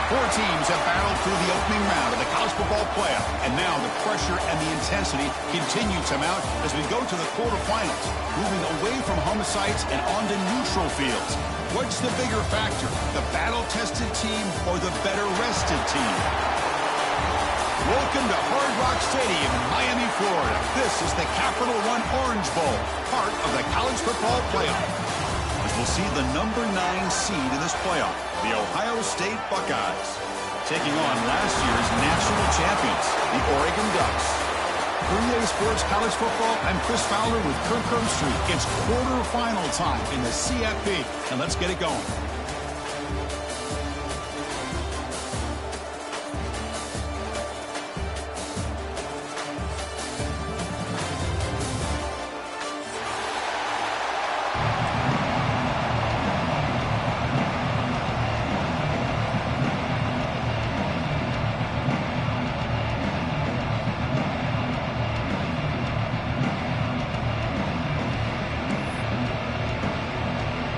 Four teams have battled through the opening round of the college football playoff, and now the pressure and the intensity continue to mount as we go to the quarterfinals, moving away from home sites and onto neutral fields. What's the bigger factor, the battle-tested team or the better-rested team? Welcome to Hard Rock Stadium in Miami, Florida. This is the Capital One Orange Bowl, part of the college football playoff. As we'll see the number 9 seed in this playoff, the Ohio State Buckeyes, taking on last year's national champions, the Oregon Ducks. For EA Sports College Football, I'm Chris Fowler with Kirk Herbstreit. It's quarterfinal time in the CFP, and let's get it going.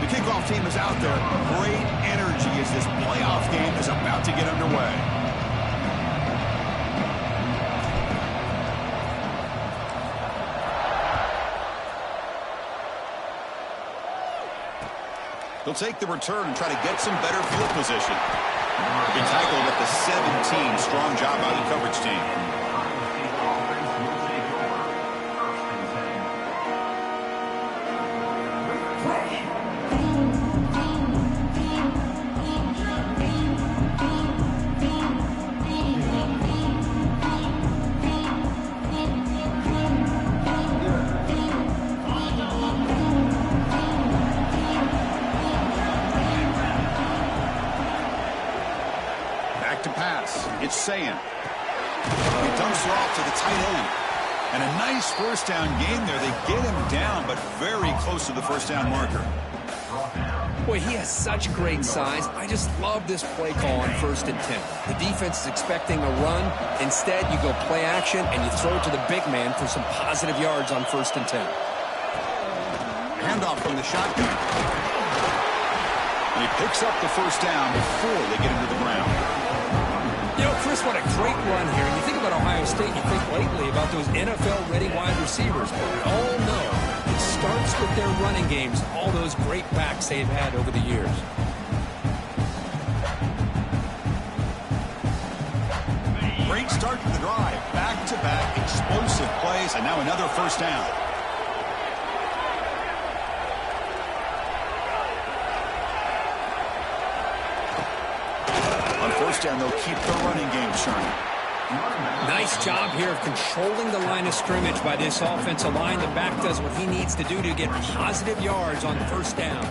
Kickoff team is out there. Great energy as this playoff game is about to get underway. They'll take the return and try to get some better field position. Been tackled at the 17. Strong job by the coverage team. To pass. It's saying. He dumps her off to the tight end. And a nice first down game there. They get him down, but very close to the first down marker. Boy, he has such great size. I just love this play call on 1st and 10. The defense is expecting a run. Instead, you go play action, and you throw it to the big man for some positive yards on 1st and 10. Handoff from the shotgun. And he picks up the first down before they get him to the ground. You know, Chris, what a great run here. You think about Ohio State, you think lately about those NFL-ready wide receivers. But we all know it starts with their running games, all those great backs they've had over the years. Great start to the drive. Back-to-back explosive plays, and now another first down. First down, they'll keep the running game churning. Nice job here of controlling the line of scrimmage by this offensive line. The back does what he needs to do to get positive yards on first down.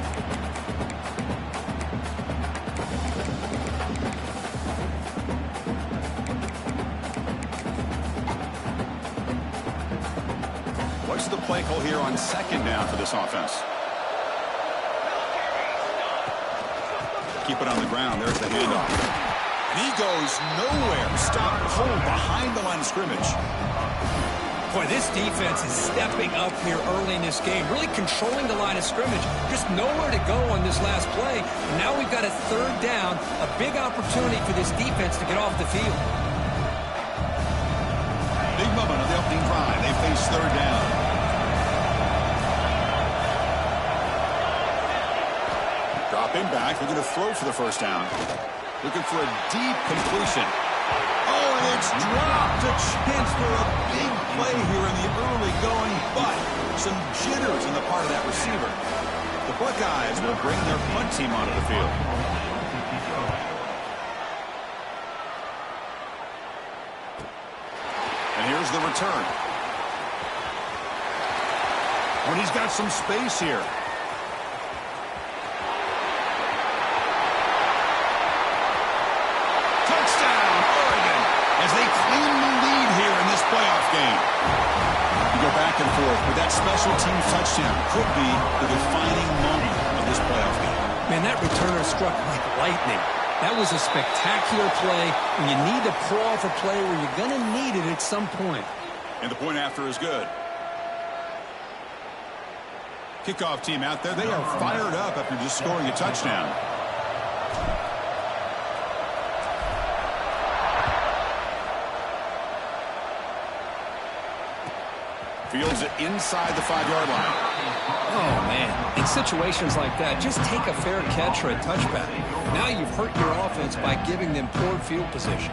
What's the play call here on 2nd down for this offense? Keep it on the ground. There's the handoff. He goes nowhere. Stop cold behind the line of scrimmage. Boy, this defense is stepping up here early in this game, really controlling the line of scrimmage. Just nowhere to go on this last play. And now we've got a 3rd down, a big opportunity for this defense to get off the field. Big moment on the opening drive. They face 3rd down. Dropping back. They're going to throw for the first down. Looking for a deep completion. Oh, and it's dropped. A chance for a big play here in the early going, but some jitters on the part of that receiver. The Buckeyes will bring their punt team onto the field. And here's the return. When he's got some space here. Game. You go back and forth, but that special teams touchdown could be the defining moment of this playoff game. Man, that returner struck like lightning. That was a spectacular play, and you need to pull off a play where you're going to need it at some point. And the point after is good. Kickoff team out there, they are fired up after just scoring a touchdown. Fields it inside the 5-yard line. Oh, man. In situations like that, just take a fair catch or a touchback. Now you've hurt your offense by giving them poor field position.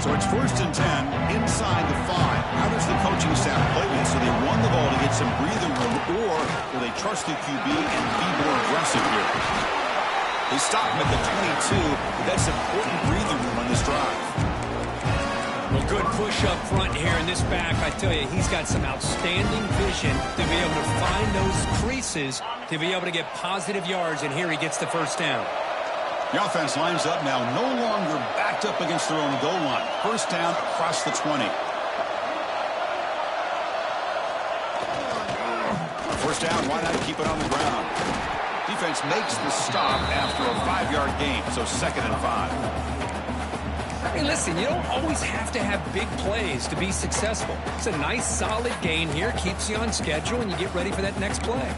So it's 1st and 10 inside the 5. How does the coaching staff play this? So they run the ball to get some breathing room, or will they trust the QB and be more aggressive here? They stop him at the 22, but that's important breathing room on this drive. Well, good push up front here in this back. I tell you, he's got some outstanding vision to be able to find those creases to be able to get positive yards, and here he gets the first down. The offense lines up now, no longer backed up against their own goal line. First down across the 20. First down, why not keep it on the ground? Defense makes the stop after a 5-yard gain, so 2nd and 5. Hey, listen, you don't always have to have big plays to be successful. It's a nice, solid gain here, keeps you on schedule, and you get ready for that next play.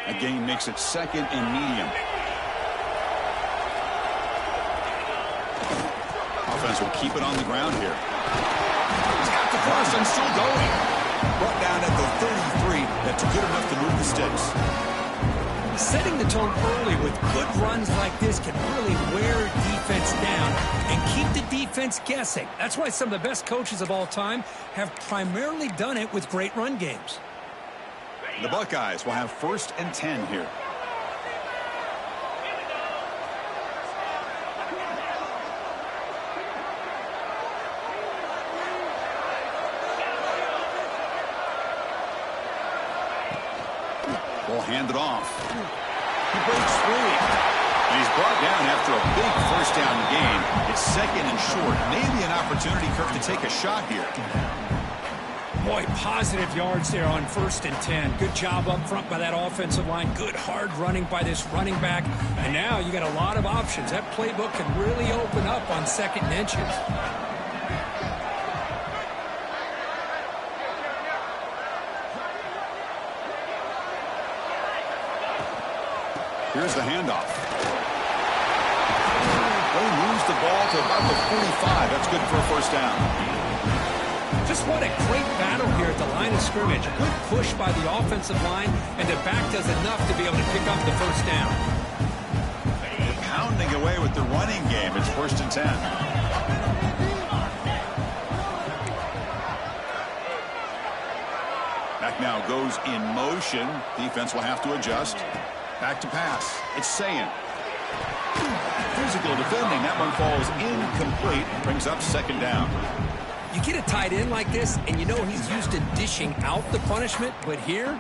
A gain makes it 2nd and medium. Offense will keep it on the ground here. Tapped across and still going. Brought down at the 33. That's good enough to move the sticks. Setting the tone early with good runs like this can really wear defense down and keep the defense guessing. That's why some of the best coaches of all time have primarily done it with great run games. The Buckeyes will have 1st and 10 here. We'll hand it off. He breaks free. And he's brought down after a big first down gain. It's 2nd and short. Maybe an opportunity, Kirk, to take a shot here. Boy, positive yards there on 1st and 10. Good job up front by that offensive line. Good hard running by this running back. And now you got a lot of options. That playbook can really open up on 2nd and inches. Here's the handoff. He moves the ball to about the 45. That's good for a first down. Just what a great battle here at the line of scrimmage. Good push by the offensive line, and the back does enough to be able to pick up the first down. Pounding away with the running game. It's 1st and 10. Back now goes in motion. Defense will have to adjust. Back to pass. It's Sayin. Physical defending. That one falls incomplete. Brings up 2nd down. You get a tight end like this, and you know he's used to dishing out the punishment, but here,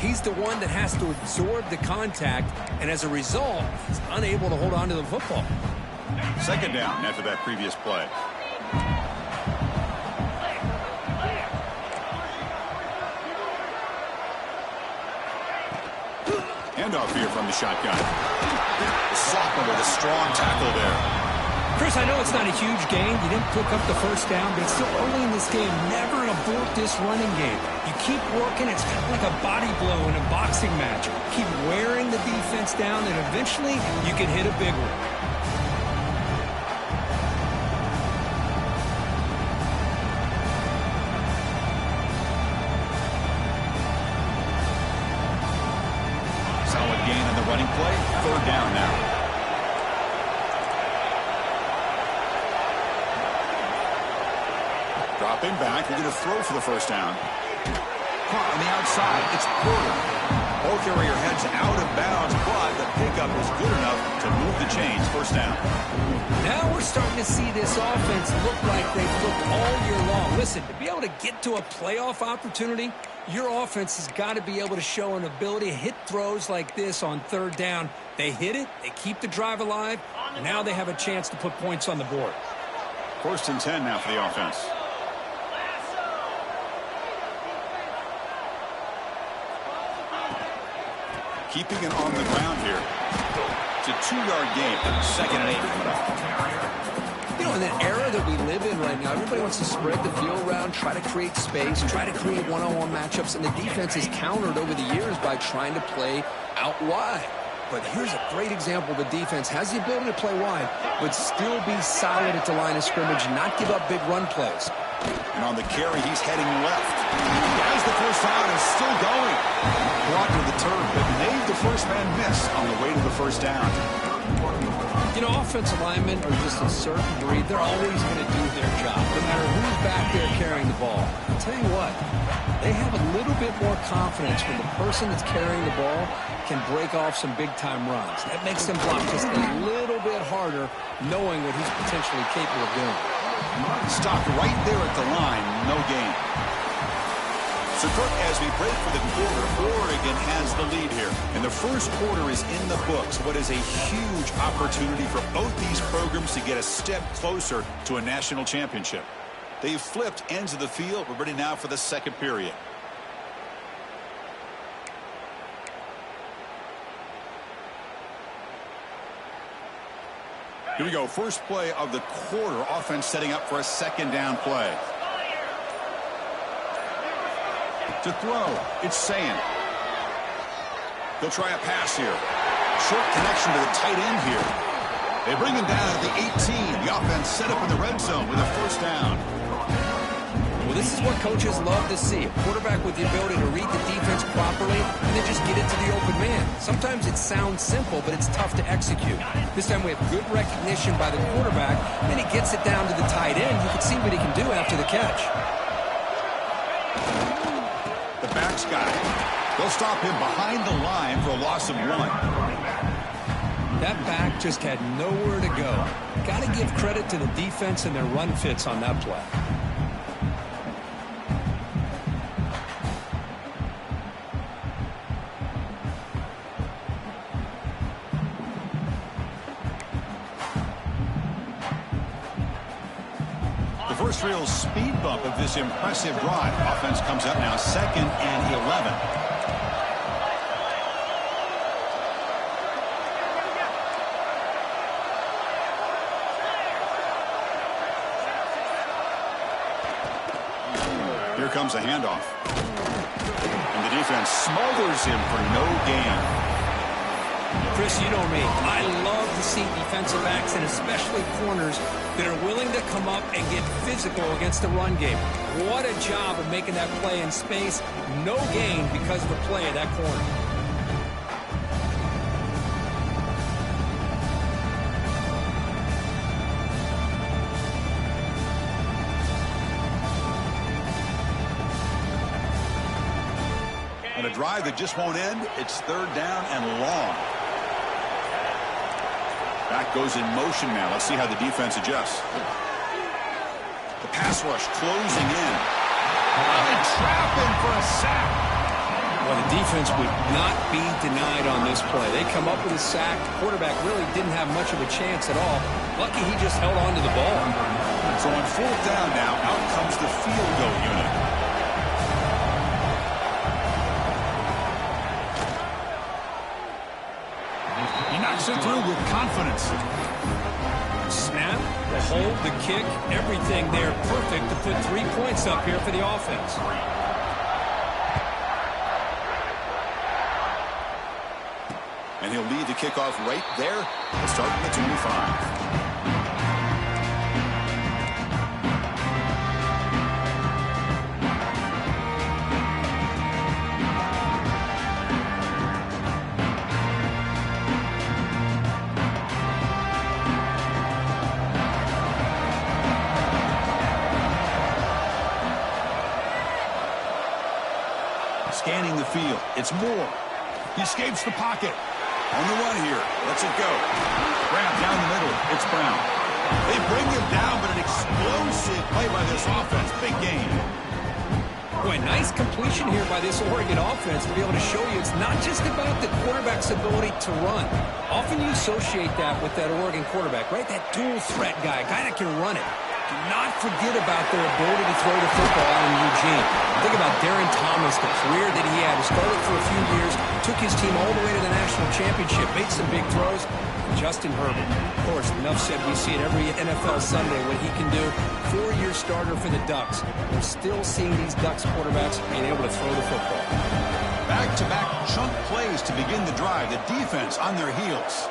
he's the one that has to absorb the contact, and as a result, he's unable to hold on to the football. 2nd down after that previous play. Handoff here from the shotgun. The sophomore with a strong tackle there. Chris, I know it's not a huge gain. You didn't pick up the first down, but it's still early in this game. Never abort this running game. You keep working. It's kind of like a body blow in a boxing match. Keep wearing the defense down, and eventually you can hit a big one. Solid gain on the running play. 3rd down now. Dropping back, we're going to throw for the first down. Caught on the outside, it's Porter. Ball carrier heads out of bounds, but the pickup is good enough to move the chains. First down. Now we're starting to see this offense look like they've looked all year long. Listen, to be able to get to a playoff opportunity, your offense has got to be able to show an ability to hit throws like this on 3rd down. They hit it, they keep the drive alive, and now they have a chance to put points on the board. 1st and 10 now for the offense. Keeping it on the ground here. It's a 2-yard gain. 2nd and 8. You know, know, in the era that we live in right now, everybody wants to spread the field around, try to create space, try to create one-on-one matchups, and the defense is countered over the years by trying to play out wide. But here's a great example. The defense has the ability to play wide, but still be solid at the line of scrimmage, not give up big run plays. And on the carry, he's heading left. As the first down is still going. Brought to the turf, but made the first man miss on the way to the first down. You know, offensive linemen are just a certain breed. They're always going to do their job, no matter who's back there carrying the ball. I'll tell you what, they have a little bit more confidence when the person that's carrying the ball can break off some big-time runs. That makes them block just a little bit harder, knowing what he's potentially capable of doing. Stopped right there at the line, no gain. So, Kirk, as we break for the quarter, Oregon has the lead here. And the first quarter is in the books. What is a huge opportunity for both these programs to get a step closer to a national championship. They've flipped ends of the field. We're ready now for the second period. Here we go. First play of the quarter. Offense setting up for a second down play. To throw, it's Sayin. They'll try a pass here. Short connection to the tight end here. They bring him down at the 18. The offense set up in the red zone with a first down. Well, this is what coaches love to see. A quarterback with the ability to read the defense properly and then just get it to the open man. Sometimes it sounds simple, but it's tough to execute. This time we have good recognition by the quarterback. Then he gets it down to the tight end. You can see what he can do after the catch. The back's got it. They'll stop him behind the line for a loss of 1. That back just had nowhere to go. Got to give credit to the defense and their run fits on that play. The first real speed bump of this impressive drive. Offense comes up now 2nd and 11. Here comes a handoff. And the defense smothers him for no gain. Chris, you know me. I love to see defensive backs and especially corners that are willing to come up and get physical against the run game. What a job of making that play in space. No gain because of the play of that corner. On a drive that just won't end, it's 3rd down and long. Back goes in motion now. Let's see how the defense adjusts. The pass rush closing in. And trapping for a sack. Well, the defense would not be denied on this play. They come up with a sack. The quarterback really didn't have much of a chance at all. Lucky he just held on to the ball. So on 4th down now, out comes the field goal unit. He knocks it through with confidence. Snap, the hold, the kick, everything there perfect to put 3 points up here for the offense. And he'll lead the kickoff right there. We'll start at the 25. Scanning the field. It's Moore. He escapes the pocket. On the run here. Lets it go. Grab down the middle. It's Brown. They bring him down, but an explosive play by this offense. Big game. Boy, nice completion here by this Oregon offense to be able to show you it's not just about the quarterback's ability to run. Often you associate that with that Oregon quarterback, right? That dual threat guy, a guy that can run it. Do not forget about their ability to throw the football out in Eugene. Think about Darren Thomas, the career that he had. He started for a few years, took his team all the way to the national championship, made some big throws. Justin Herbert. Of course, enough said, we see it every NFL Sunday what he can do. 4-year starter for the Ducks. We're still seeing these Ducks quarterbacks being able to throw the football. Back-to-back chunk plays to begin the drive. The defense on their heels.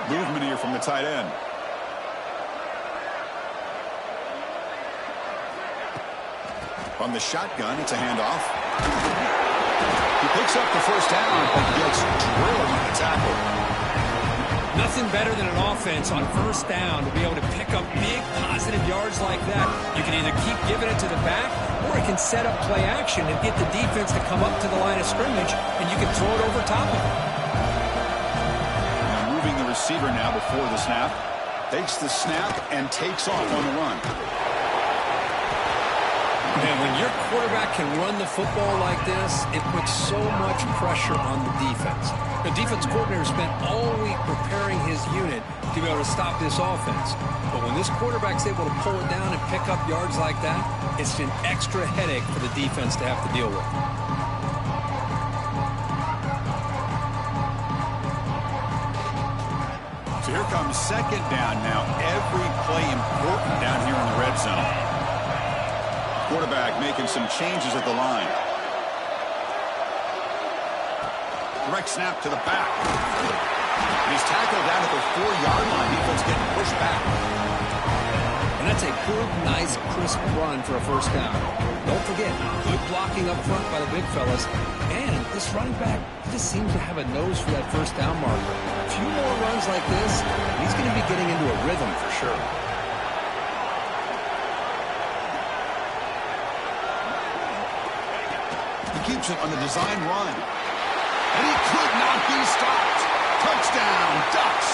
Movement here from the tight end. From the shotgun, it's a handoff. He picks up the first down, but gets drilled on the tackle. Nothing better than an offense on first down to be able to pick up big positive yards like that. You can either keep giving it to the back, or it can set up play action and get the defense to come up to the line of scrimmage, and you can throw it over top of it. Now moving the receiver now before the snap. Takes the snap and takes off on the run. And when your quarterback can run the football like this, it puts so much pressure on the defense. The defense coordinator spent all week preparing his unit to be able to stop this offense. But when this quarterback's able to pull it down and pick up yards like that, it's an extra headache for the defense to have to deal with. So here comes second down now. Every play important down here in the red zone. Quarterback making some changes at the line. Direct snap to the back. And he's tackled down at the 4-yard line. Defense getting pushed back. And that's a good, nice, crisp run for a first down. Don't forget, good blocking up front by the big fellas. And this running back just seems to have a nose for that first down marker. A few more runs like this, he's going to be getting into a rhythm for sure. Keeps it on the design run. And he could not be stopped. Touchdown, Ducks.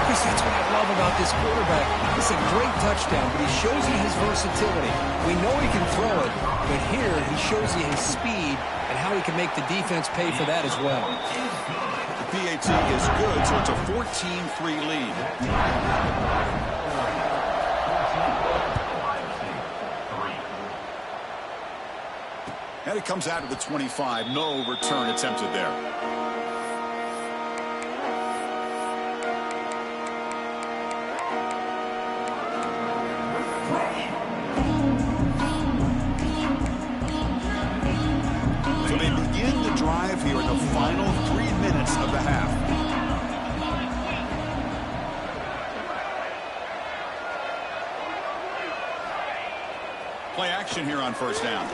Chris, that's what I love about this quarterback. It's a great touchdown, but he shows you his versatility. We know he can throw it, but here he shows you his speed and how he can make the defense pay for that as well. The PAT is good, so it's a 14-3 lead. And it comes out of the 25. No return attempted there. So they begin the drive here in the final 3 minutes of the half. Play action here on first down.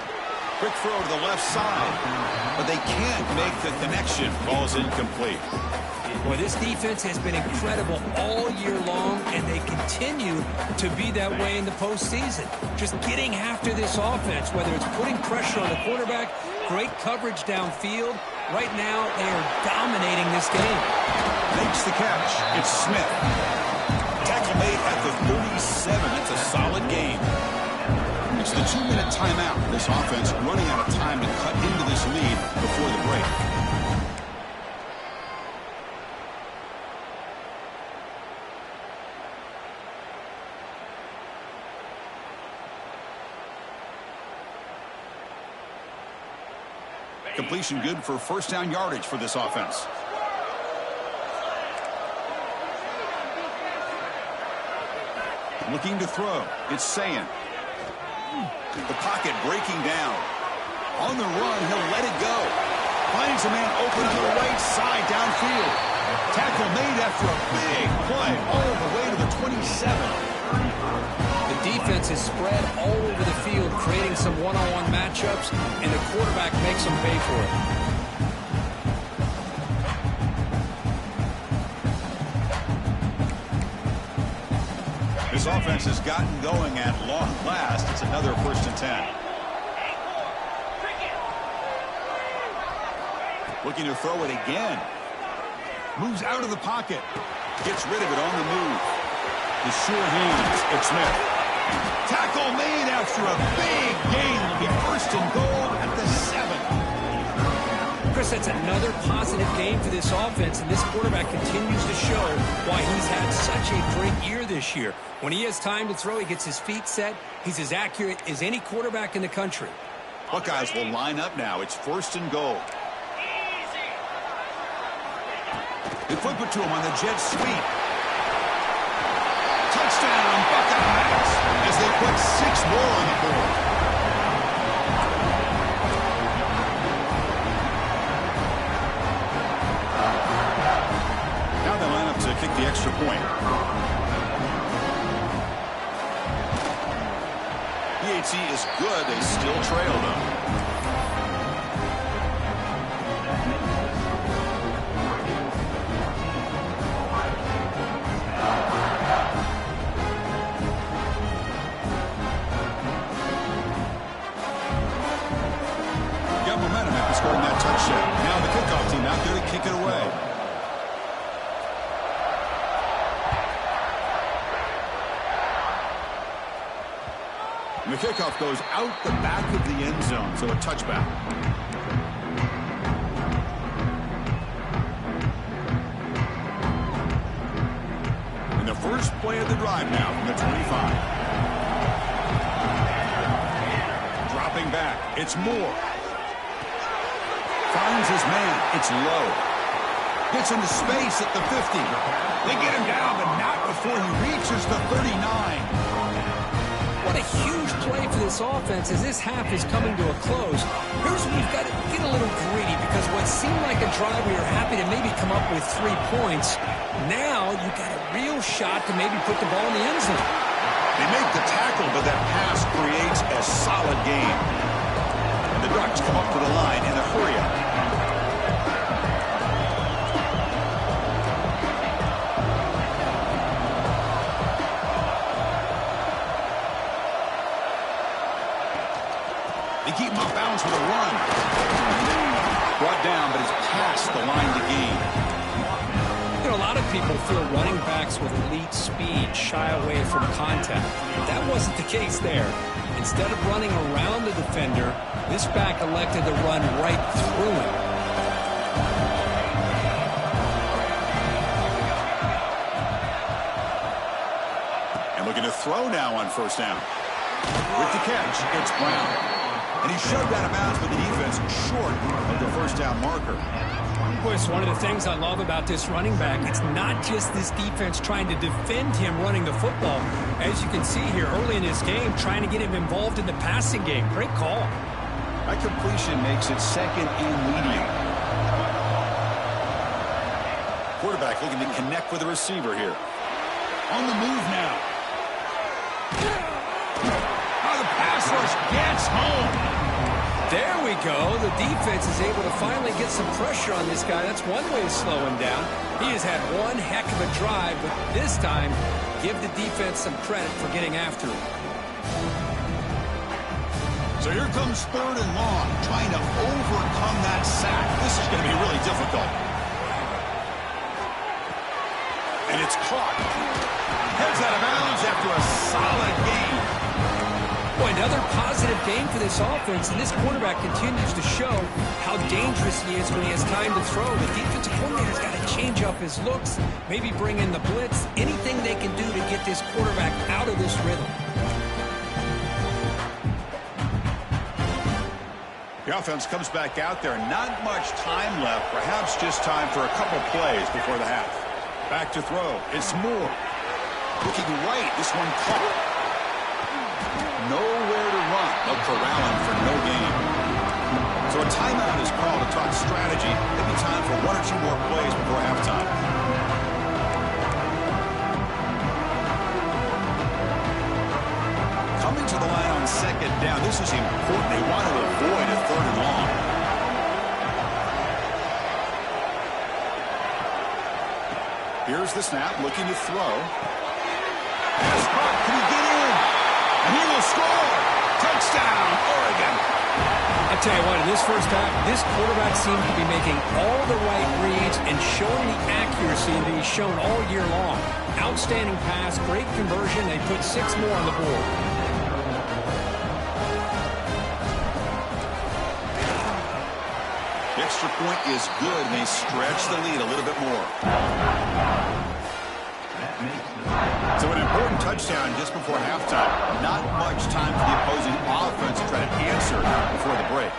Quick throw to the left side, but they can't make the connection. Ball's incomplete. Boy, this defense has been incredible all year long, and they continue to be that way in the postseason. Just getting after this offense, whether it's putting pressure on the quarterback, great coverage downfield. Right now, they are dominating this game. Makes the catch. It's Smith. Tackle made at the 37. It's a solid game. It's the 2-minute timeout. This offense running out of time to cut into this lead before the break. Completion good for first down yardage for this offense. Looking to throw. It's Sayan. The pocket breaking down. On the run, he'll let it go. Finds a man open on the right side downfield. Tackle made after a big play all the way to the 27. The defense is spread all over the field, creating some one-on-one matchups, and the quarterback makes them pay for it. This offense has gotten going at long last. It's another 1st and 10. Looking to throw it again. Moves out of the pocket. Gets rid of it on the move. The sure hands. It's Smith. Tackle made after a big gain. It'll be 1st and goal at the 7. Chris, that's another positive game for this offense, and this quarterback continues to show why he's had such a great year this year. When he has time to throw, he gets his feet set. He's as accurate as any quarterback in the country. Buckeyes will line up now. It's 1st and goal. They flip it to him on the jet sweep. Touchdown, Buckeyes, as they put 6 more on the board. Now they line up to kick the extra point. PAT is good. They still trail them. Got momentum after scoring that touchdown. Now the kickoff team out there to kick it away. And the kickoff goes out the back of the end zone, so a touchback. And the first play of the drive now from the 25. Dropping back, it's Moore. Finds his man, it's low. Gets into space at the 50. They get him down, but not before he reaches the 39. What a huge play for this offense as this half is coming to a close. Here's where you've got to get a little greedy because what seemed like a drive we were happy to maybe come up with 3 points, now you've got a real shot to maybe put the ball in the end zone. They make the tackle, but that pass creates a solid gain. And the Ducks come up to the line in a hurry-up. They keep him off balance with a run. Brought down, but it's past the line to gain. You know, a lot of people feel running backs with elite speed shy away from contact. That wasn't the case there. Instead of running around the defender, this back elected to run right through him. And looking to throw now on first down. With the catch, it's Brown. And he shoved out of bounds with the defense short of the first down marker. Boy, it's one of the things I love about this running back. It's not just this defense trying to defend him running the football. As you can see here early in this game, trying to get him involved in the passing game. Great call. That completion makes it 2nd and medium. Quarterback looking to connect with the receiver here. On the move now. Oh, the pass rush gets home. There we go. The defense is able to finally get some pressure on this guy. That's one way to slow him down. He has had one heck of a drive, but this time, give the defense some credit for getting after him. So here comes 3rd and long, trying to overcome that sack. This is going to be really difficult. And it's caught. Heads out of bounds after a solid gain. Boy, another positive game for this offense, and this quarterback continues to show how dangerous he is when he has time to throw. The defensive coordinator's got to change up his looks, maybe bring in the blitz, anything they can do to get this quarterback out of this rhythm. The offense comes back out there. Not much time left, perhaps just time for a couple plays before the half. Back to throw. It's Moore. Looking right, this one caught. Nowhere to run. They'll corral him for no gain. So a timeout is called to talk strategy. Maybe time for 1 or 2 more plays before halftime. Coming to the line on 2nd down. This is important. They want to avoid a 3rd and long. Here's the snap, looking to throw. Pass caught. Can he get in? And he will score. Touchdown, Oregon. I tell you what, in this first half, this quarterback seemed to be making all the right reads and showing the accuracy that he's shown all year long. Outstanding pass, great conversion. They put 6 more on the board. The extra point is good, and they stretch the lead a little bit more. So an important touchdown just before halftime. Not much time for the opposing offense to try to answer before the break.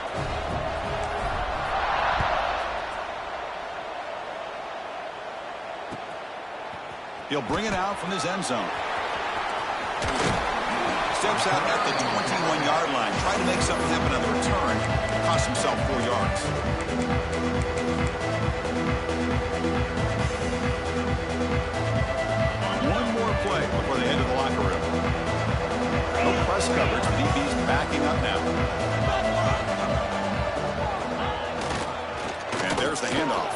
He'll bring it out from his end zone. Steps out at the 21-yard line, trying to make something happen on the return. Cost himself 4 yards. One more play before they head to the locker room. No press coverage. DB's backing up now. And there's the handoff.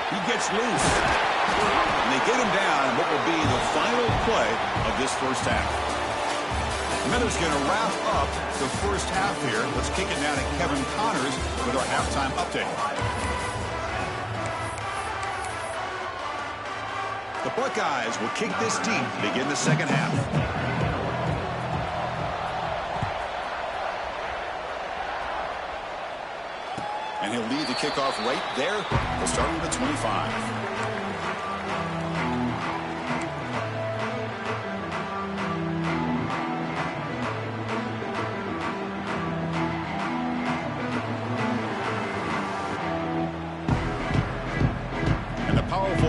He gets loose. And they get him down in what will be the final play of this first half. Miller's going to wrap up the first half here. Let's kick it now to Kevin Connors with our halftime update. The Buckeyes will kick this deep to begin the second half. And he'll lead the kickoff right there. They'll start with the 25.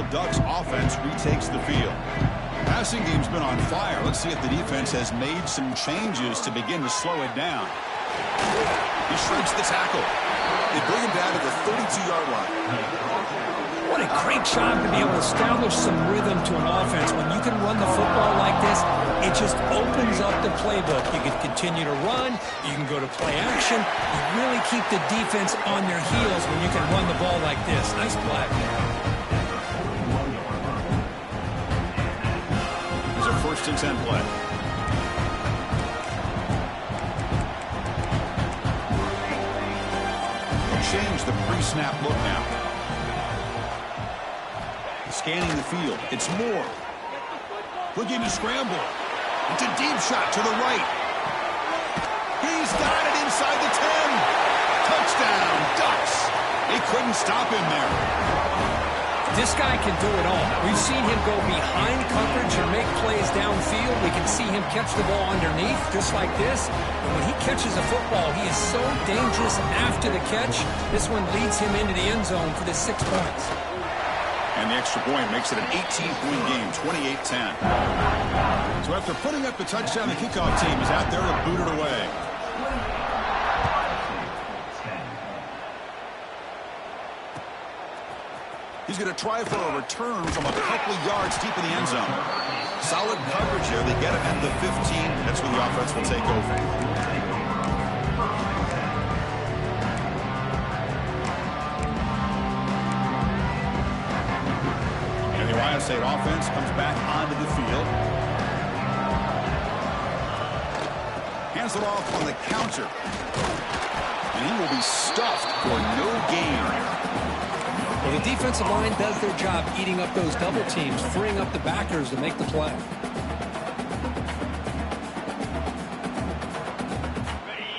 Ducks offense retakes the field. Passing game's been on fire. Let's see if the defense has made some changes to begin to slow it down. He shrinks the tackle. They bring him down to the 32-yard line. What a great job to be able to establish some rhythm to an offense. When you can run the football like this, it just opens up the playbook. You can continue to run. You can go to play action. You really keep the defense on their heels when you can run the ball like this. Nice play. First and 10 play. Change the pre-snap look now. Scanning the field. It's Moore. Looking to scramble. It's a deep shot to the right. He's got it inside the 10. Touchdown, Ducks. They couldn't stop him there. This guy can do it all. We've seen him go behind coverage and make plays downfield. We can see him catch the ball underneath, just like this. And when he catches a football, he is so dangerous after the catch. This one leads him into the end zone for the 6 points. And the extra point makes it an 18-point game, 28-10. So after putting up the touchdown, the kickoff team is out there to boot it away. He's going to try for a return from a couple of yards deep in the end zone. Solid coverage here. They get him at the 15. That's where the offense will take over. And the Ohio State offense comes back onto the field. Hands it off on the counter. And he will be stuffed for no gain. Well, the defensive line does their job eating up those double teams, freeing up the backers to make the play.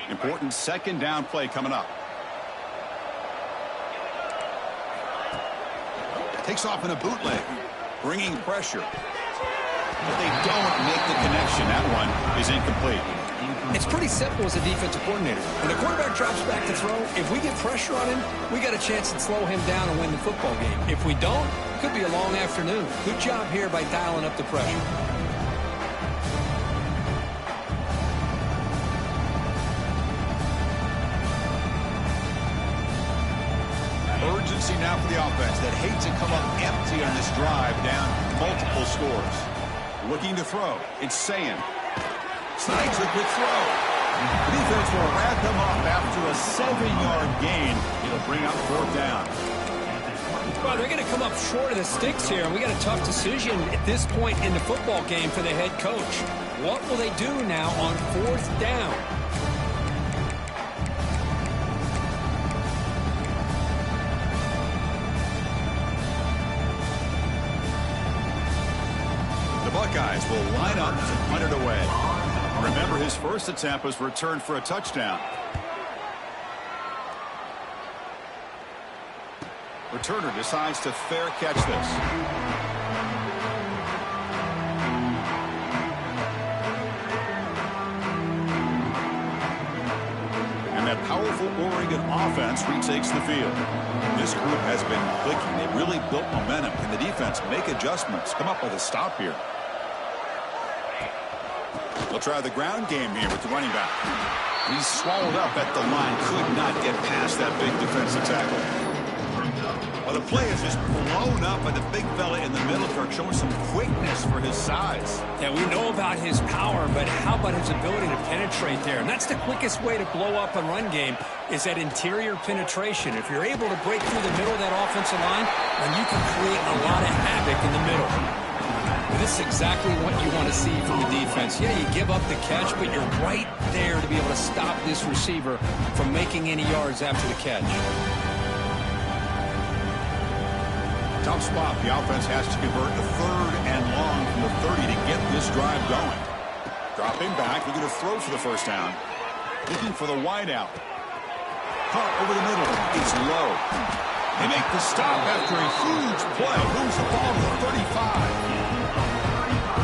Important second down play coming up. Takes off in a bootleg, bringing pressure. But they don't make the connection. That one is incomplete. It's pretty simple as a defensive coordinator. When the quarterback drops back to throw, if we get pressure on him, we got a chance to slow him down and win the football game. If we don't, it could be a long afternoon. Good job here by dialing up the pressure. Urgency now for the offense that hate to come up empty on this drive, down multiple scores. Looking to throw. It's Sayin. Snipes a quick throw. The defense will wrap him up after a 7-yard gain. It'll bring up 4th down. Well, they're going to come up short of the sticks here, and we got a tough decision at this point in the football game for the head coach. What will they do now on 4th down? The Buckeyes will line up to punt it away. Remember, his first attempt was returned for a touchdown. Returner decides to fair catch this. And that powerful Oregon Michigan offense retakes the field. This group has been clicking. They really built momentum. Can the defense make adjustments? Come up with a stop here. They'll try the ground game here with the running back. He's swallowed up at the line. Could not get past that big defensive tackle. Well, the play is just blown up by the big fella in the middle, Kirk, showing some quickness for his size. Yeah, we know about his power, but how about his ability to penetrate there? And that's the quickest way to blow up a run game, is that interior penetration. If you're able to break through the middle of that offensive line, then you can create a lot of havoc in the middle. This is exactly what you want to see from the defense. Yeah, you give up the catch, but you're right there to be able to stop this receiver from making any yards after the catch. Tough spot. The offense has to convert a 3rd and long from the 30 to get this drive going. Dropping back, looking to throw for the first down. Looking for the wideout. Caught over the middle. It's low. They make the stop after a huge play. Moves the ball to the 35.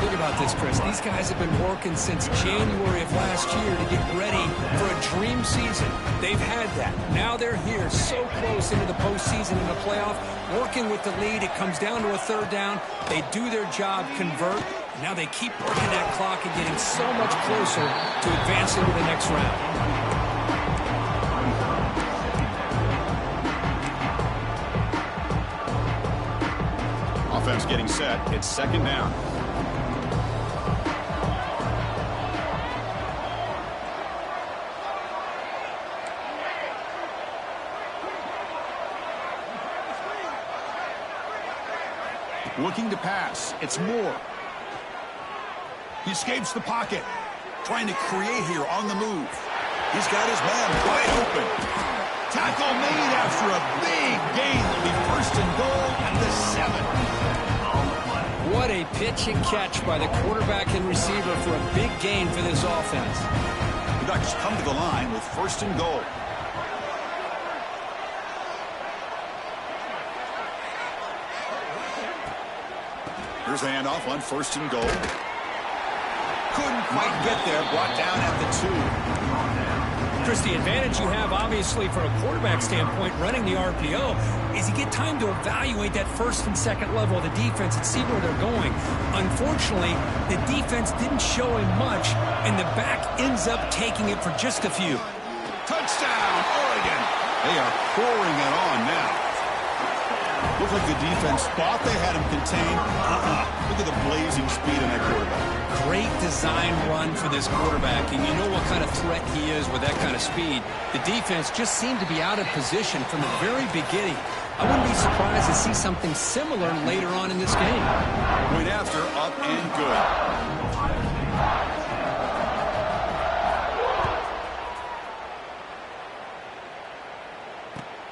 Think about this, Chris. These guys have been working since January of last year to get ready for a dream season. They've had that. Now they're here so close into the postseason and the playoff. Working with the lead, it comes down to a 3rd down. They do their job, convert. Now they keep working that clock and getting so much closer to advancing to the next round. Offense getting set. It's 2nd down. Looking to pass. It's Moore. He escapes the pocket. Trying to create here on the move. He's got his man wide open. Tackle made after a big gain. It'll be 1st and goal at the 7. What a pitch and catch by the quarterback and receiver for a big gain for this offense. The Ducks come to the line with 1st and goal. Here's the handoff on 1st and goal. Couldn't quite get there. Brought down at the 2. Chris, the advantage you have, obviously, from a quarterback standpoint, running the RPO, is you get time to evaluate that 1st and 2nd level of the defense and see where they're going. Unfortunately, the defense didn't show him much, and the back ends up taking it for just a few. Touchdown, Oregon. They are pouring it on now. Looked like the defense thought they had him contained. Look at the blazing speed in that quarterback. Great design run for this quarterback, and you know what kind of threat he is with that kind of speed. The defense just seemed to be out of position from the very beginning. I wouldn't be surprised to see something similar later on in this game. Point after, up and good.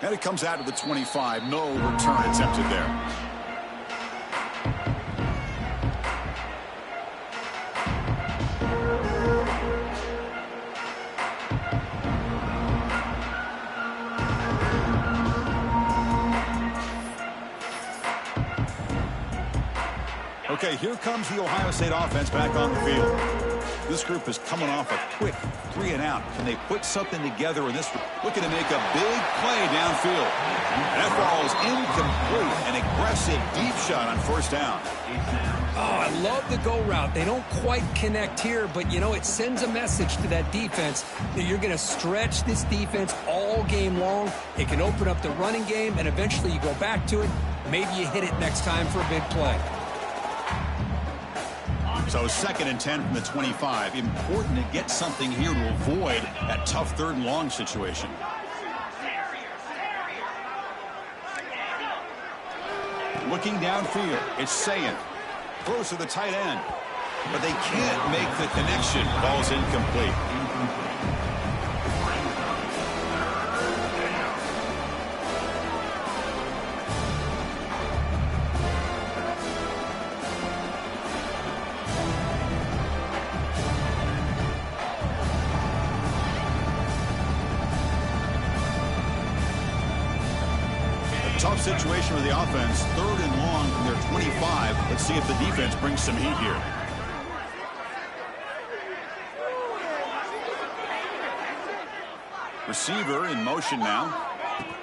And it comes out to the 25. No return attempted there. Okay, here comes the Ohio State offense back on the field. This group is coming off a quick 3 and out. Can they put something together in this? Looking to make a big play downfield. That ball is incomplete. An aggressive deep shot on 1st down. Oh, I love the go route. They don't quite connect here, but, you know, it sends a message to that defense that you're going to stretch this defense all game long. It can open up the running game, and eventually you go back to it. Maybe you hit it next time for a big play. So 2nd and 10 from the 25. Important to get something here to avoid that tough 3rd and long situation. Looking downfield, it's Sayin. Throws to the tight end. But they can't make the connection. Ball's incomplete. Tough situation with the offense. 3rd and long from their 25. Let's see if the defense brings some heat here. Receiver in motion now.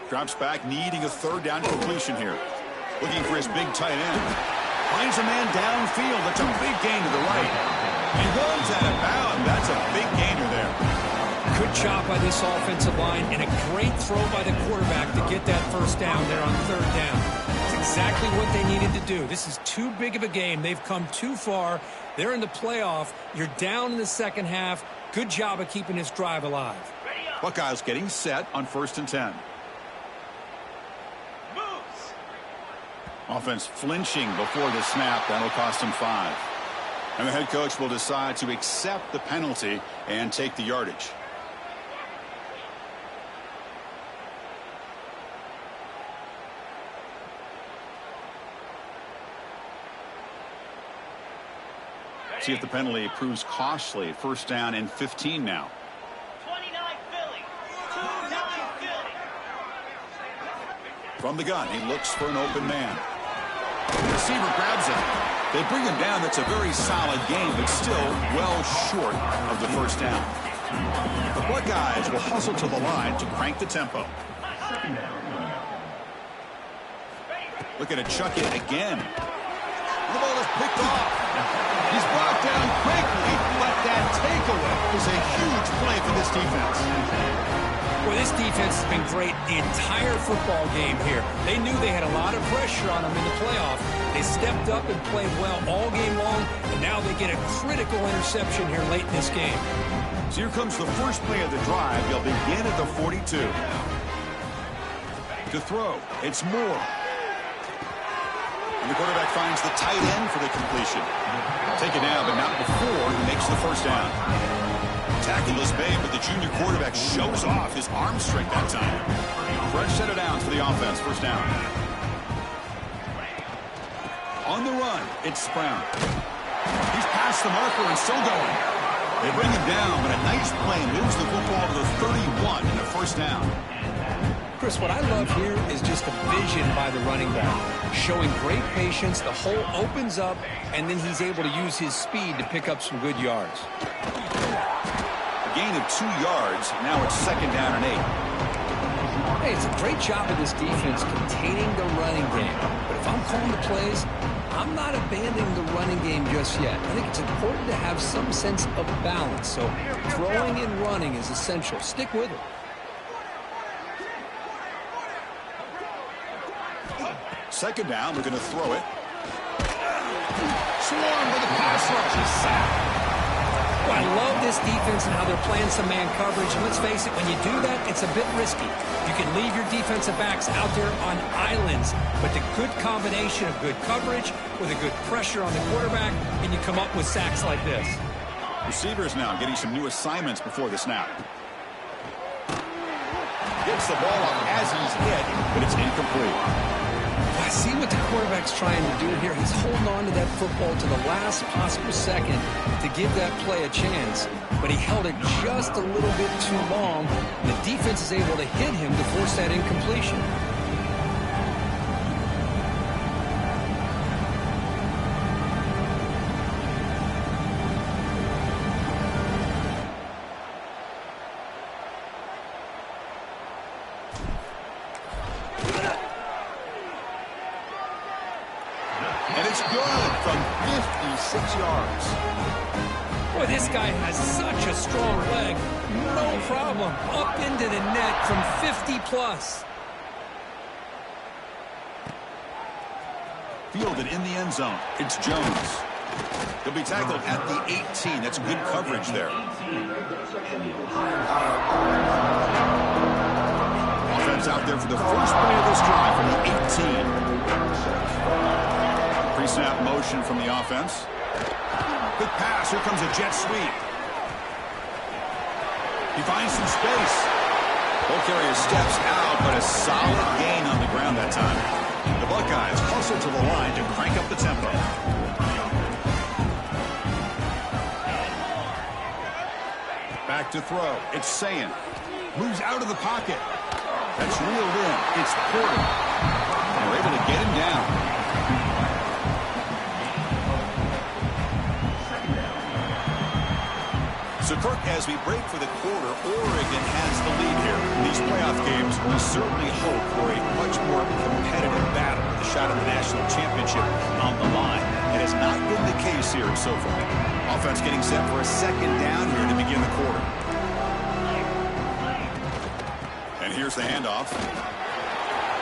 Drops back, needing a third down completion here. Looking for his big tight end. Finds a man downfield. That's a big gain to the right. He runs out of bounds. That's a big gainer there. Good job by this offensive line and a great throw by the quarterback to get that first down there on third down. That's exactly what they needed to do. This is too big of a game. They've come too far. They're in the playoff. You're down in the second half. Good job of keeping this drive alive. Buckeyes getting set on 1st and 10. Offense flinching before the snap. That'll cost him 5. And the head coach will decide to accept the penalty and take the yardage. See if the penalty proves costly. 1st down and 15 now. 29 Philly. 29 Philly. From the gun, he looks for an open man. The receiver grabs it. They bring him down. That's a very solid game, but still well short of the 1st down. The Buckeyes will hustle to the line to crank the tempo. Looking to chuck it again. The ball is picked off. He's brought down quickly, but that takeaway is a huge play for this defense. Well, this defense has been great the entire football game here. They knew they had a lot of pressure on them in the playoff. They stepped up and played well all game long, and now they get a critical interception here late in this game. So here comes the first play of the drive. They'll begin at the 42. To throw, it's Moore. And the quarterback finds the tight end for the completion. Take it now, but not before he makes the 1st down. Tackle is made, but the junior quarterback shows off his arm strength that time. Fresh set of downs for the offense. 1st down. On the run, it's Brown. He's past the marker and still going. They bring him down, but a nice play moves the football to the 31 and a 1st down. Chris, what I love here is just the vision by the running back. Showing great patience, the hole opens up, and then he's able to use his speed to pick up some good yards. A gain of 2 yards. Now it's 2nd down and 8. Hey, it's a great job of this defense containing the running game. But if I'm calling the plays, I'm not abandoning the running game just yet. I think it's important to have some sense of balance. So throwing and running is essential. Stick with it. 2nd down, we're going to throw it. Swarm with a pass rush. He's sacked. Well, I love this defense and how they're playing some man coverage. And let's face it, when you do that, it's a bit risky. You can leave your defensive backs out there on islands, but the good combination of good coverage with a good pressure on the quarterback, and you come up with sacks like this. Receivers now getting some new assignments before the snap. Gets the ball up as he's hit, but it's incomplete. I see what the quarterback's trying to do here. He's holding on to that football to the last possible second to give that play a chance. But he held it just a little bit too long. The defense is able to hit him to force that incompletion. And it's good from 56 yards. Boy, this guy has such a strong leg. No problem. Up into the net from 50+. Fielded in the end zone. It's Jones. He'll be tackled at the 18. That's good coverage there. Offense out there for the first play of this drive from the 18. Pre-snap motion from the offense. Quick pass. Here comes a jet sweep. He finds some space. Ball carrier steps out, but a solid gain on the ground that time. The Buckeyes hustle to the line to crank up the tempo. Back to throw. It's Sayin. Moves out of the pocket. That's reeled in. It's Porter. And they're able to get him down. So, Kirk, as we break for the quarter, Oregon has the lead here. In these playoff games, we certainly hope for a much more competitive battle with a shot at the national championship on the line. It has not been the case here so far. Offense getting set for a second down here to begin the quarter. And here's the handoff.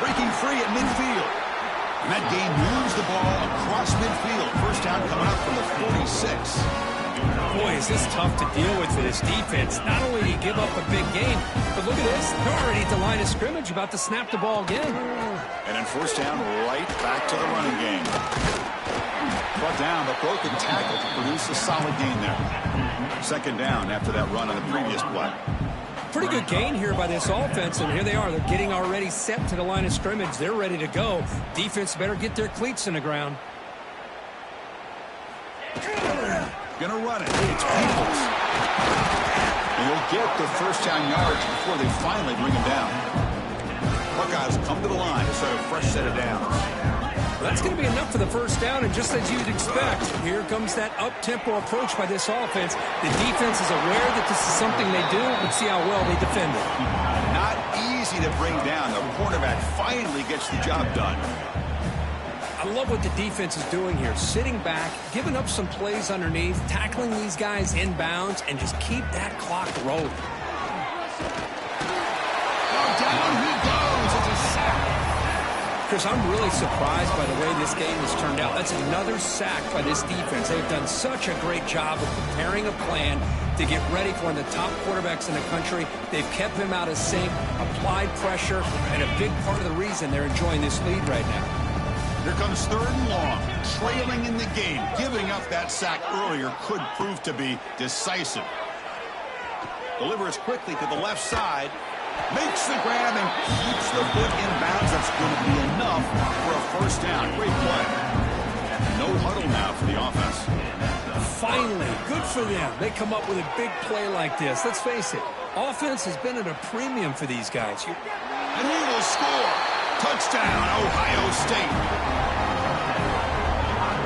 Breaking free at midfield. And that game moves the ball across midfield. First down coming up from the 46. Boy, is this tough to deal with for this defense. Not only do you give up a big game, but look at this. They're already at the line of scrimmage, about to snap the ball again. And then first down, right back to the running game. Brought down, but broken tackle to produce a solid gain there. Second down after that run on the previous play. Pretty good gain here by this offense, and here they are. They're getting already set to the line of scrimmage. They're ready to go. Defense better get their cleats in the ground. Gonna run it. It's Peoples. And he'll get the first down yards before they finally bring him down. Buckeyes come to the line to start a fresh set of downs. That's going to be enough for the first down, and just as you'd expect, here comes that up-tempo approach by this offense. The defense is aware that this is something they do, but see how well they defend it. Not easy to bring down. The cornerback finally gets the job done. I love what the defense is doing here. Sitting back, giving up some plays underneath, tackling these guys inbounds, and just keep that clock rolling. Down he goes. It's a sack. Chris, I'm really surprised by the way this game has turned out. That's another sack by this defense. They've done such a great job of preparing a plan to get ready for one of the top quarterbacks in the country. They've kept him out of sync, applied pressure, and a big part of the reason they're enjoying this lead right now. Here comes third and long, trailing in the game. Giving up that sack earlier could prove to be decisive. Delivers quickly to the left side. Makes the grab and keeps the foot in bounds. That's going to be enough for a first down. Great play. No huddle now for the offense. Finally, good for them. They come up with a big play like this. Let's face it, offense has been at a premium for these guys. And he will score. Touchdown, Ohio State.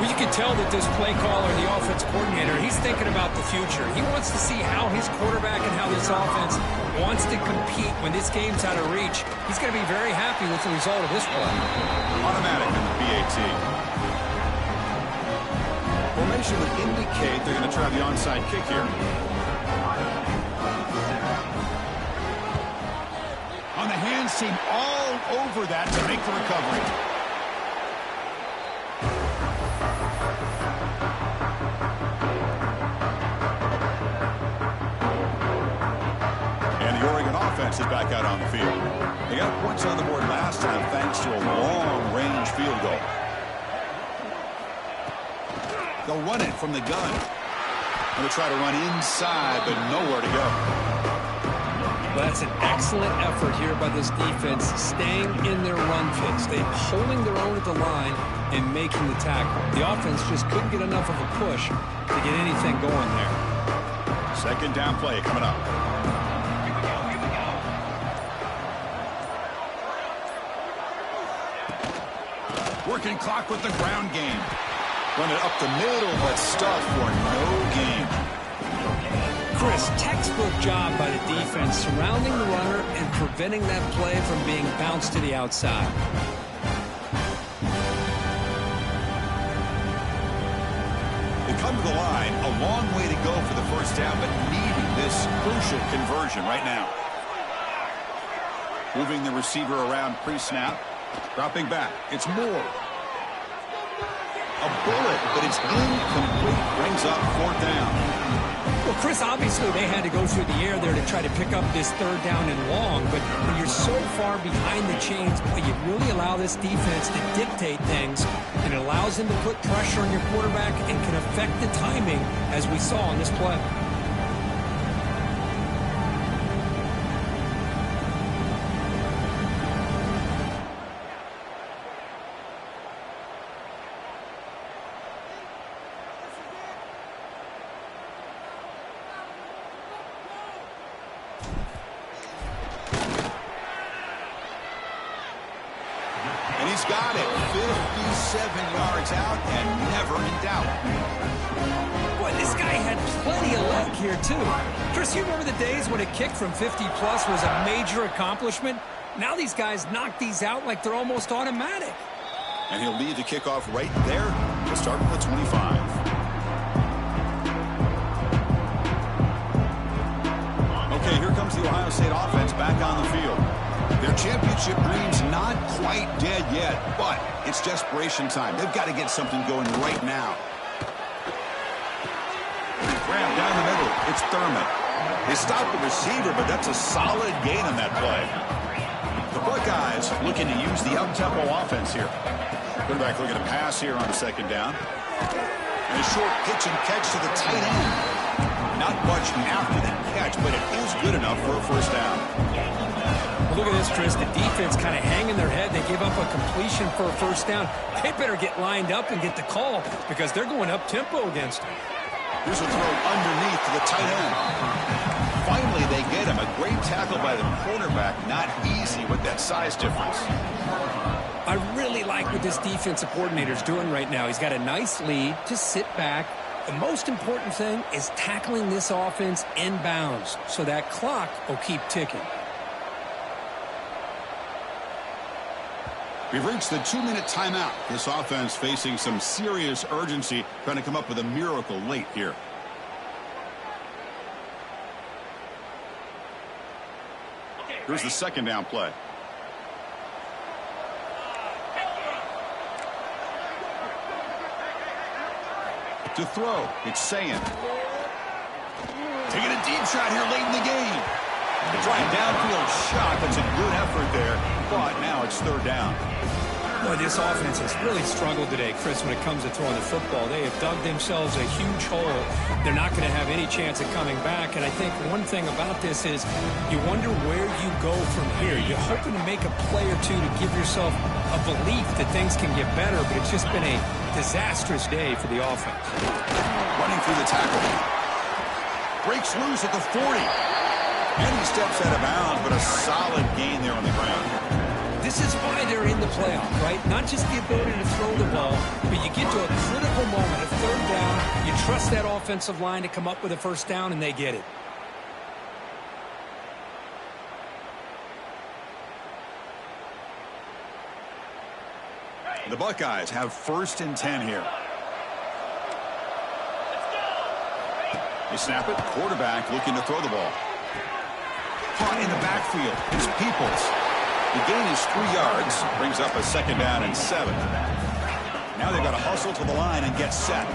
Well, you can tell that this play caller, the offense coordinator, he's thinking about the future. He wants to see how his quarterback and how this offense wants to compete when this game's out of reach. He's going to be very happy with the result of this play. Automatic in the PAT. Formation would indicate they're going to try the onside kick here. On the hands team all over that to make the recovery. And the Oregon offense is back out on the field. They got points on the board last time thanks to a long-range field goal. They'll run it from the gun. Going to try to run inside, but nowhere to go. Well, that's an excellent effort here by this defense, staying in their run fix. They're holding their own at the line and making the tackle. The offense just couldn't get enough of a push to get anything going there. Second down play coming up. Working clock with the ground game. Run it up the middle, but stuff for no gain. Chris, textbook job by the defense surrounding the runner and preventing that play from being bounced to the outside. They come to the line, a long way to go for the first down, but needing this crucial conversion right now. Moving the receiver around pre-snap. Dropping back. It's Moore. A bullet, but it's incomplete. Brings up fourth down. Well, Chris, obviously they had to go through the air there to try to pick up this third down and long, but when you're so far behind the chains, boy, you really allow this defense to dictate things, and it allows them to put pressure on your quarterback and can affect the timing, as we saw on this play. And he's got it. 57 yards out and never in doubt. Boy, this guy had plenty of league here, too. Chris, you remember the days when a kick from 50-plus was a major accomplishment? Now these guys knock these out like they're almost automatic. And he'll lead the kickoff right there to start with the 25. Okay, here comes the Ohio State offense back on the field. Their championship dream's not quite dead yet, but it's desperation time. They've got to get something going right now. Grab down the middle. It's Thurman. They stopped the receiver, but that's a solid gain on that play. The Buckeyes looking to use the up-tempo offense here. Quarterback looking to pass here on second down. And a short pitch and catch to the tight end. Not much after the catch, but it is good enough for a first down. Well, look at this, Chris. The defense kind of hanging their head. They give up a completion for a first down. They better get lined up and get the call because they're going up-tempo against them. Here's a throw underneath to the tight end. Finally, they get him. A great tackle by the cornerback. Not easy with that size difference. I really like what this defensive coordinator's doing right now. He's got a nice lead to sit back. The most important thing is tackling this offense inbounds so that clock will keep ticking. We've reached the 2-minute timeout. This offense facing some serious urgency, trying to come up with a miracle late here. Here's the second down play. To throw, it's Sayin. Taking a deep shot here late in the game. They try a downfield shot. That's a good effort there, but now it's third down. Boy, this offense has really struggled today, Chris, when it comes to throwing the football. They have dug themselves a huge hole. They're not going to have any chance of coming back. And I think one thing about this is you wonder where you go from here. You're hoping to make a play or two to give yourself a belief that things can get better, but it's just been a disastrous day for the offense. Running through the tackle. Breaks loose at the 40. And he steps out of bounds, but a solid gain there on the ground. This is why they're in the playoff, right? Not just the ability to throw the ball, but you get to a critical moment, a third down. You trust that offensive line to come up with a first down, and they get it. The Buckeyes have 1st and 10 here. They snap it. Quarterback looking to throw the ball. Caught in the backfield. It's Peoples. The gain is 3 yards. Brings up a second down and 7. Now they've got to hustle to the line and get set.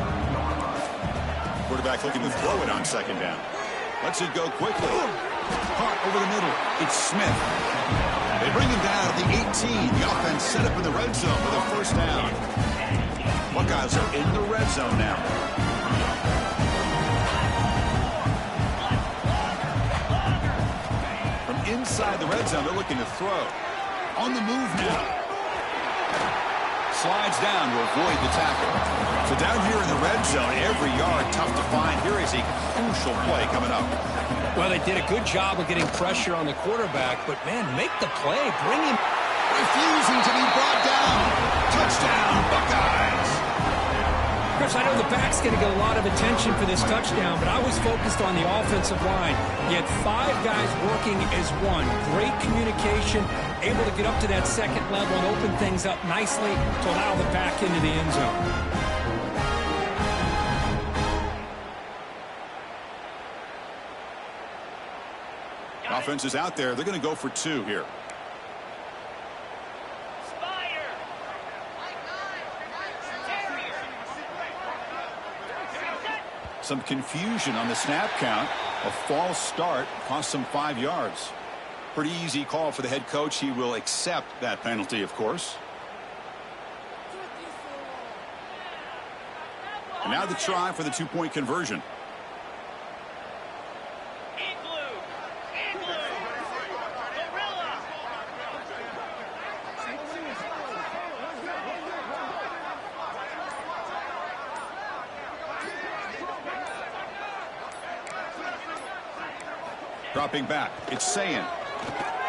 Quarterback looking to throw it on second down. Lets it go quickly. Caught over the middle. It's Smith. They bring him down at the 18. The offense set up in the red zone with a first down. Buckeyes are in the red zone now. From inside the red zone, they're looking to throw. On the move now. Slides down to avoid the tackle. So down here in the red zone, every yard tough to find. Here is a crucial play coming up. Well, they did a good job of getting pressure on the quarterback, but, man, make the play. Bring him. Refusing to be brought down. Touchdown, Buckeyes. Chris, I know the back's going to get a lot of attention for this touchdown, but I was focused on the offensive line. You had 5 guys working as one. Great communication, able to get up to that second level and open things up nicely to allow the back into the end zone. Offense is out there. They're going to go for 2 here. Some confusion on the snap count. A false start cost them 5 yards. Pretty easy call for the head coach. He will accept that penalty, of course. And now the try for the 2-point conversion. Dropping back, it's Sayin.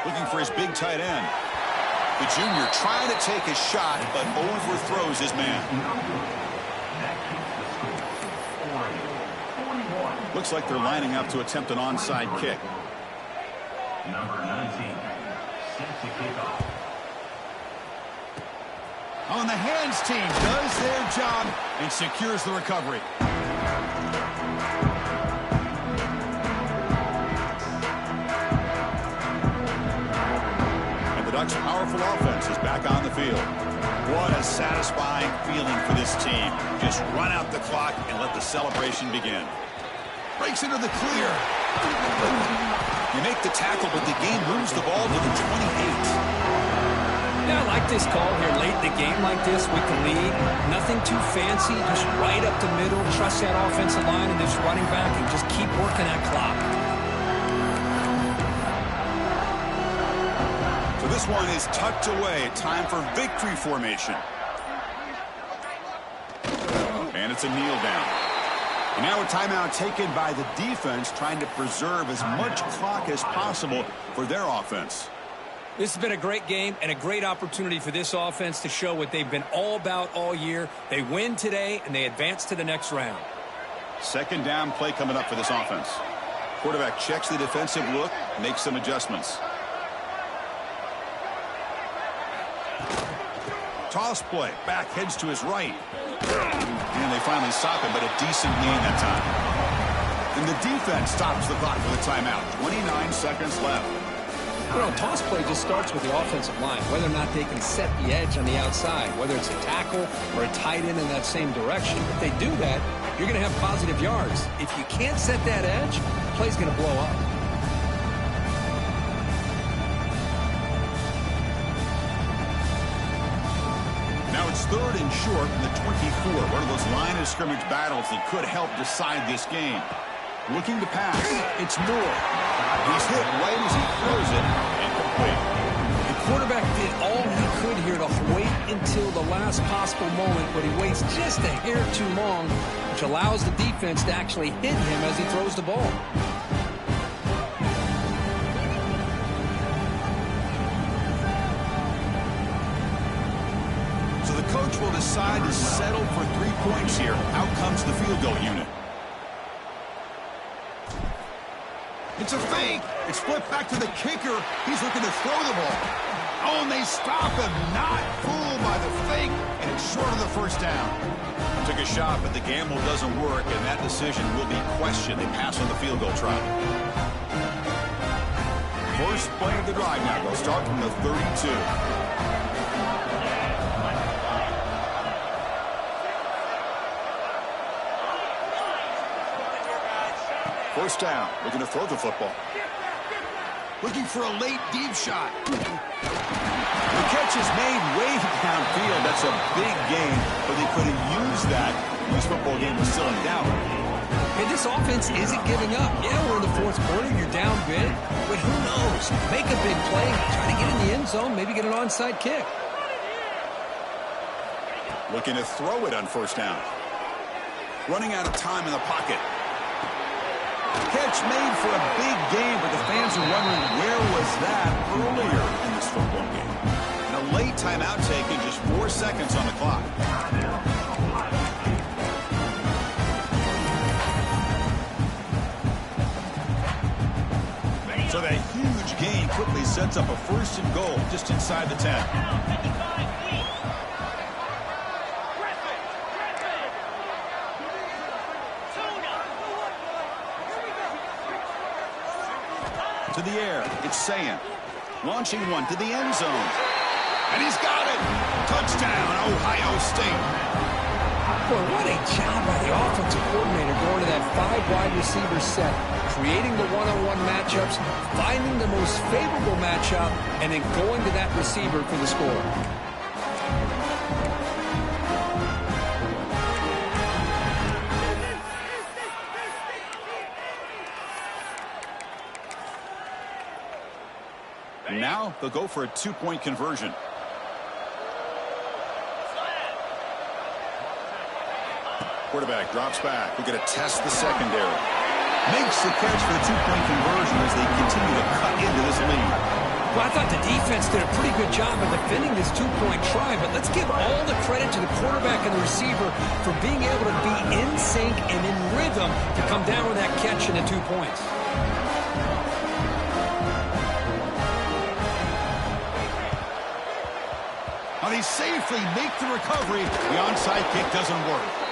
Looking for his big tight end. The junior trying to take a shot, but overthrows his man. Looks like they're lining up to attempt an onside kick. Number 19, set to kick off. On the hands team does their job and secures the recovery. And the Ducks' powerful offense is back on the field. What a satisfying feeling for this team. Just run out the clock and let the celebration begin. Breaks into the clear. You make the tackle, but the game moves the ball to the 28. Yeah, I like this call here late in the game like this with the lead. Nothing too fancy, just right up the middle. Trust that offensive line and this running back and just keep working that clock. So this one is tucked away. Time for victory formation. And it's a kneel down. And now a timeout taken by the defense, trying to preserve as much clock as possible for their offense. This has been a great game and a great opportunity for this offense to show what they've been all about all year. They win today, and they advance to the next round. Second down play coming up for this offense. Quarterback checks the defensive look, makes some adjustments. Toss play. Back heads to his right. And they finally stop him, but a decent gain that time. And the defense stops the clock for the timeout. 29 seconds left. You know, toss play just starts with the offensive line, whether or not they can set the edge on the outside, whether it's a tackle or a tight end in that same direction. If they do that, you're going to have positive yards. If you can't set that edge, the play's going to blow up. Now it's third and short from the 24. One of those line of scrimmage battles that could help decide this game. Looking to pass. It's Moore. He's hit right as he throws it and complete. The quarterback did all he could here to wait until the last possible moment, but he waits just a hair too long, which allows the defense to actually hit him as he throws the ball. So the coach will decide to settle for 3 points here. Out comes the field goal unit. It's a fake. It's flipped back to the kicker. He's looking to throw the ball. Oh, and they stop him. Not fooled by the fake, and it's short of the first down. Took a shot, but the gamble doesn't work, and that decision will be questioned. They pass on the field goal try. First play of the drive now. They'll start from the 32. First down. Looking to throw the football. Looking for a late deep shot. The catch is made way downfield. That's a big gain, but they could have used that. This football game was still in doubt. Hey, this offense isn't giving up. Yeah, we're in the fourth quarter. You're down big. But who knows? Make a big play. Try to get in the end zone. Maybe get an onside kick. Looking to throw it on first down. Running out of time in the pocket. Catch made for a big game, but the fans are wondering where was that earlier in this football game. And a late timeout taken, just 4 seconds on the clock. So that huge gain quickly sets up a first and goal just inside the 10. To the air, it's Sayan. Launching one to the end zone. And he's got it! Touchdown, Ohio State. Boy, what a job by the offensive coordinator going to that 5 wide receiver set, creating the one-on-one matchups, finding the most favorable matchup, and then going to that receiver for the score. And now they'll go for a 2-point conversion. Quarterback drops back. We're going to test the secondary. Makes the catch for the 2-point conversion as they continue to cut into this lead. Well, I thought the defense did a pretty good job of defending this two-point try, but let's give all the credit to the quarterback and the receiver for being able to be in sync and in rhythm to come down with that catch and the 2 points. Now they safely make the recovery. The onside kick doesn't work.